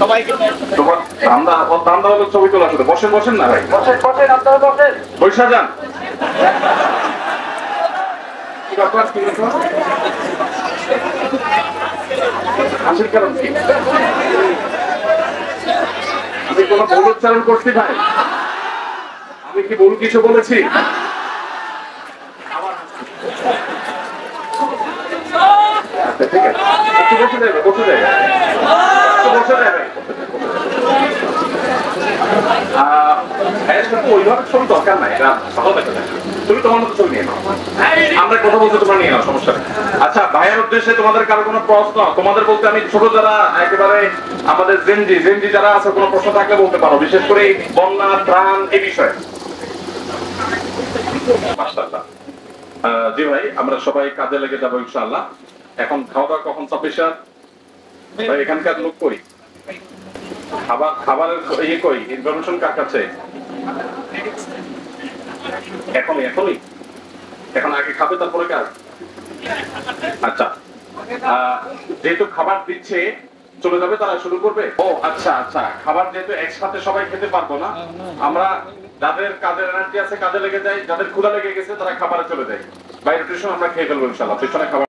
বসেন। তোমার ধান্দা হলো ছবি তোলা শুধু। বসেন বসেন না ভাই, আপনারা বসেন। বৈশা যান। কি ব্যাপার, কি ব্যাপার? হাসির কারণ কি? আমি কোনো ভুল উচ্চারণ করছি ভাই? আমি কি ভুল কিছু বলেছি? আচ্ছা ঠিক আছে, একটু বসে যাবে, বসে যাবে, একটু বসে যাবে। ওইভাবে ছবি দরকার নাই, এটা ভালো দেখা যায়। তুমি তোমার মতো ছবি নিয়ে নাও, আমরা কথা বলতে তোমরা নিয়ে নাও, সমস্যা নেই। আচ্ছা, ভাইয়ের উদ্দেশ্যে তোমাদের কারো কোনো প্রশ্ন? তোমাদের বলতে আমি ছোট যারা একেবারে আমাদের জেনজি যারা আছে, কোনো প্রশ্ন থাকলে বলতে পারো, বিশেষ করে এই বন্যা ত্রাণ এই বিষয়ে। মাশাআল্লাহ। জি ভাই, আমরা সবাই কাজে লেগে যাবো ইনশাআল্লাহ। এখন খাওয়া দাওয়া কখন সাফিসিয়েন্ট? ভাই এখানকার লোক কই? খাবারের ইয়ে কই? ইনফরমেশন কার কাছে? এখনই এখন আগে খাবে তারপরে কাজ? আচ্ছা, যেহেতু খাবার দিচ্ছে চলে যাবে, তারা শুরু করবে। ও আচ্ছা আচ্ছা, খাবার যেহেতু একসাথে সবাই খেতে পারবো না, আমরা যাদের কাজের এনার্জি আছে কাজে লেগে যায়, যাদের ক্ষুধা লেগে গেছে তারা খাবারে চলে যায়। বাইরে টিউশন আমরা খেয়ে ফেলবো ইনশাআল্লাহ, পিছনে খাবার